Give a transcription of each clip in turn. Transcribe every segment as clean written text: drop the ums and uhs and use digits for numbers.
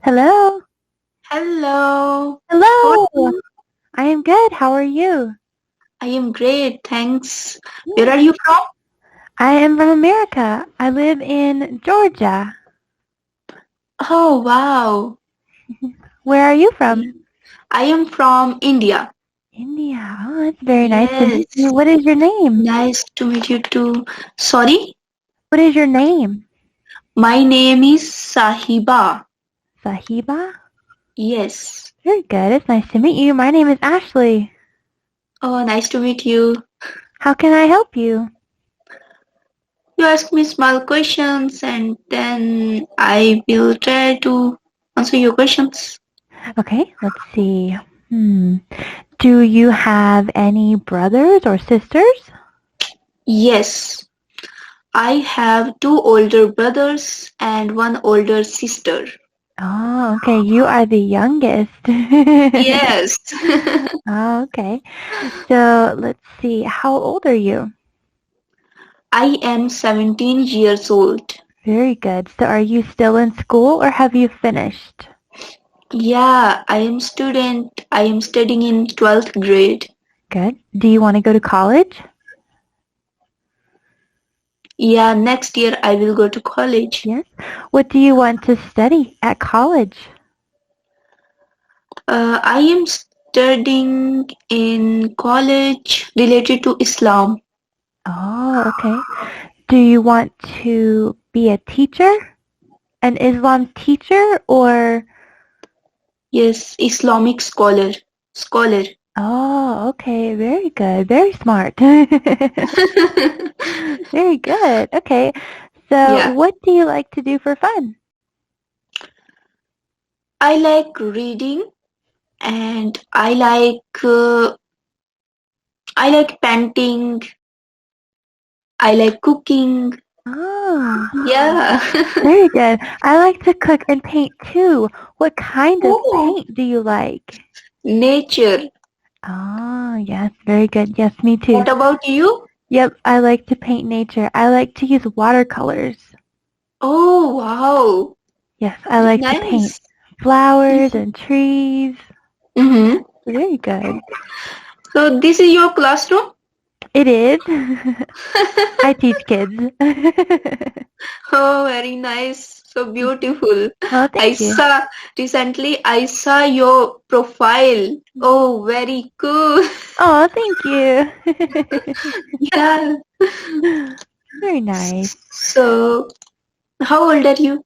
Hello. Hello. How are Hello. you? I am good. How are you? I am great, thanks. Where Yeah. are you from? I am from America. I live in Georgia. Oh, wow. Where are you from? I am from India. India. Oh, it's very nice to meet Yes. you. What is your name? Nice to meet you too. Sorry? What is your name? My name is Sahiba. Sahiba? Yes. Very good. It's nice to meet you. My name is Ashley. Oh, nice to meet you. How can I help you? You ask me small questions and then I will try to answer your questions. Okay, let's see. Hmm. Do you have any brothers or sisters? Yes. I have two older brothers and one older sister. Oh, okay. You are the youngest. Yes. Oh, okay. So let's see. How old are you? I am 17 years old. Very good. So are you still in school or have you finished? Yeah, I am student. I am studying in 12th grade. Good. Do you want to go to college? Yeah, next year I will go to college. Yes. What do you want to study at college? I am studying in college related to Islam. Oh, okay. Do you want to be a teacher? An Islam teacher or? Yes, Islamic scholar. Scholar. Oh, okay. Very good. Very smart. Very good. Okay. So Yeah, what do you like to do for fun? I like reading and I like painting. I like cooking. Oh, Yeah. very good. I like to cook and paint too. What kind of Oh, paint do you like? nature. Oh, yes, very good. Yes, me too. What about you? Yep, I like to paint nature. I like to use watercolors. Oh, wow. Yes, I like to paint Nice. flowers and trees. Mm-hmm. Very good. So this is your classroom? It is. I teach kids. Oh, very nice. So beautiful. Oh, I thank you. saw I saw your profile. Oh, very cool. Oh, thank you. Yeah. Very nice. So, how old are you?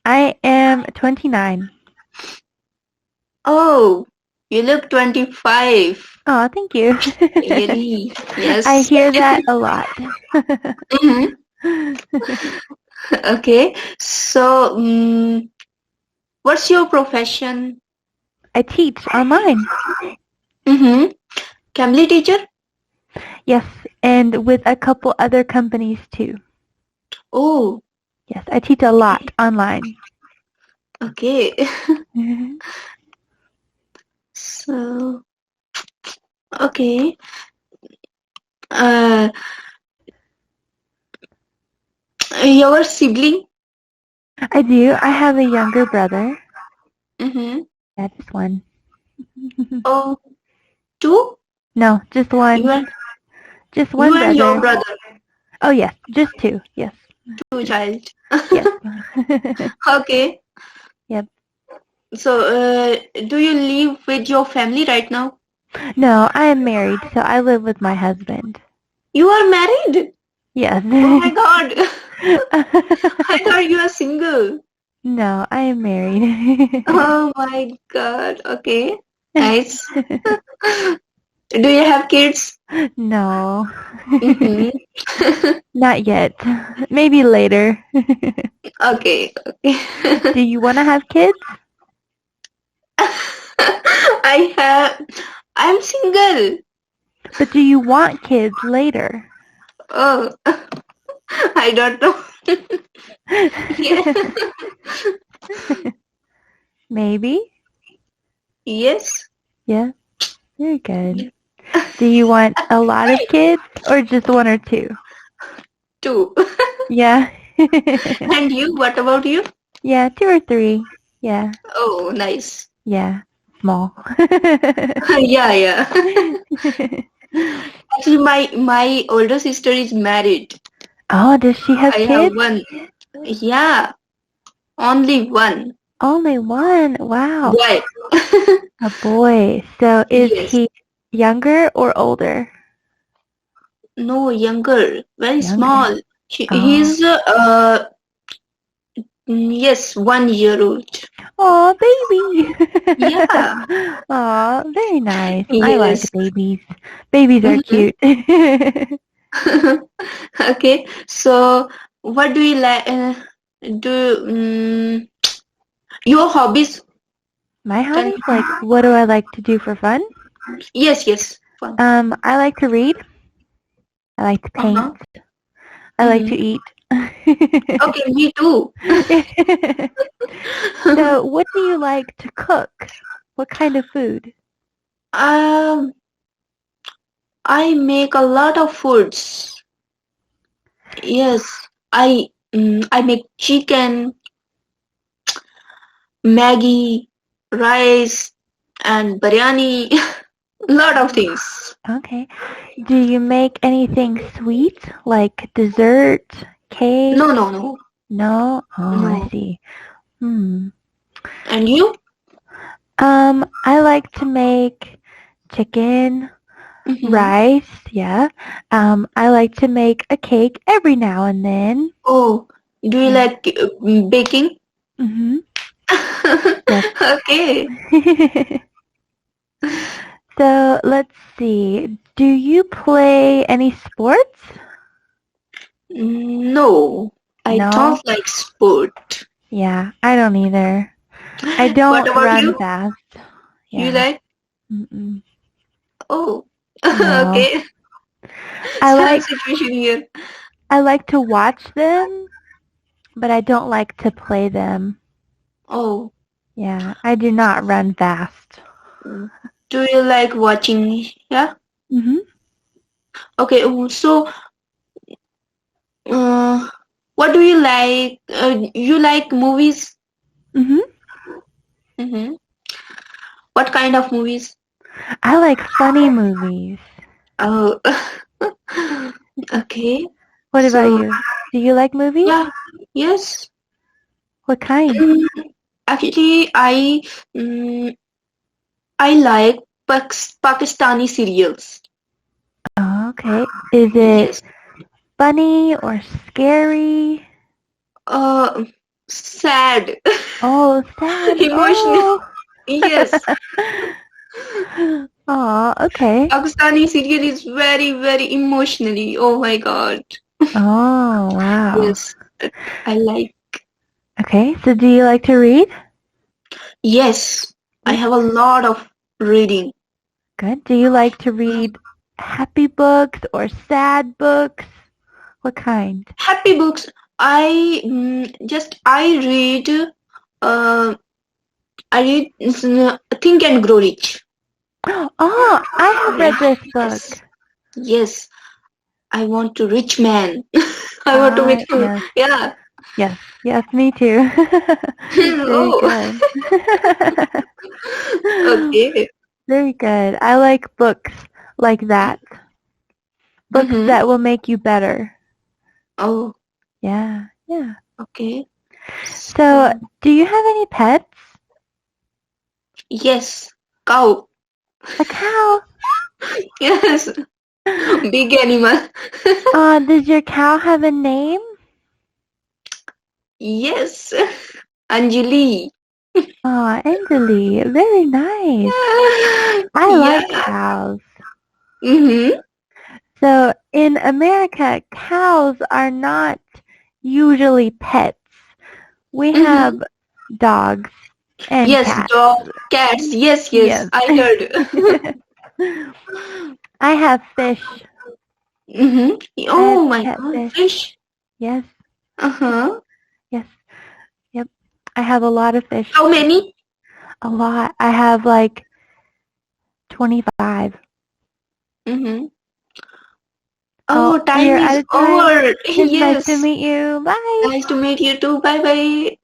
I am 29. Oh, you look 25. Oh, thank you. Really? I Yes. hear that a lot. Mm-hmm. Okay. So, what's your profession? I teach online. Mm-hmm. Cambly teacher? Yes, and with a couple other companies too. Oh, Yes, I teach a lot online. okay. So, okay. Uh, your sibling? I do. I have a younger brother. Mm-hmm. Yeah, just one. Oh, two? No, just You one. and Just you one and your brother. brother, Oh, yes, just two. Yes. two child. Yes. Okay. Yep. So, do you live with your family right now? No, I am married, so I live with my husband. You are married? Yes. Oh my God. I thought you are single. No, I am married. Oh my God. Okay. Nice. Do you have kids? No, Mm-hmm. not yet. Maybe later. Okay. Do Okay. you want to have kids? I have. I'm single. But do you want kids later? Oh, I don't know. Yeah. Maybe. Yes. Yeah, very good. Do you want a lot of kids or just one or two? Two. Yeah. And you? What about you? Yeah, two or three. Yeah. Oh, nice. Yeah. Small. Yeah. Actually, my older sister is married. Oh, does she have I have kids? one. Yeah, only one Only one. Wow. boy. A boy. So is Yes. he younger or older? No, younger, very Younger. small. Oh. He's yes, 1 year old. Oh, baby. Yeah. Oh, very nice. I like Yes. babies. Babies are Mhm. cute. Okay. So, what do you like? Do your hobbies? My Can hobbies, like, what do I like to do for fun? yes. Fun. I like to read. I like to paint. Uh-huh. I like to Mm-hmm. eat. Okay, me too. So, what do you like to cook? What kind of food? um, I make a lot of foods. Yes, I make chicken, Maggie, rice, and biryani. Lot of things. Okay. Do you make anything sweet, like dessert, cake? No. No? Oh, I No. see. Hmm. And you? I like to make chicken, Mm-hmm. rice, yeah. I like to make a cake every now and then. Oh, do you Yeah. like baking? Mm-hmm. Yes. Okay. So let's see. Do you play any sports? No, I No? don't like sport. Yeah, I don't either. I What don't about run you? fast. You Yeah. like? Mm-mm. Oh, No. okay. I Same like situation here. I like to watch them, but I don't like to play them. Oh, Yeah, I do not run fast. do you like watching? Yeah. Mhm. Okay. So, uh, what do you like? You like movies? Mhm. Mm-hmm. What kind of movies? I like funny movies. Oh, okay. What about So, you? Do you like movies? yeah, yes. What kind? Mm, actually, mm, I like Pakistani serials. Oh, okay. Is it Yes. funny or scary? Uh, sad, Oh, sad. emotional. Oh. Yes. Oh, okay. Pakistani serial is very, very emotionally. Oh my God. Oh, wow. Yes, I like. Okay, so do you like to read? Yes, I Yes. have a lot of reading. Good. Do you like to read happy books or sad books? What kind? Happy books. I read. Uh, I read Think and Grow Rich. Oh, I have read this book. Yes, yes. I want to rich man. I want to make him. Yes, Yeah. yes, me too. Very Oh, good. okay. Very good. I like books like that. Books Mm-hmm. that will make you better. Oh, Yeah. okay. So, do you have any pets? Yes, cow. A cow? Yes, big animal. Does your cow have a name? Yes, Anjali. Oh, Angeli. Very nice. I like Yeah. cows. Mm-hmm. So, in America, cows are not usually pets. We Mm-hmm. have dogs and Yes, cats. dog, cats. Yes, Yes. I heard. I have fish. Mm-hmm. I have Oh my God, catfish. fish. Yes. Uh-huh. Yes. Yep. I have a lot of fish. How many? A lot. I have like 25. Mm-hmm. Oh, Oh, we time are out is of time. over. It's nice to Yes. meet you. Bye. Nice to meet you too. Bye bye.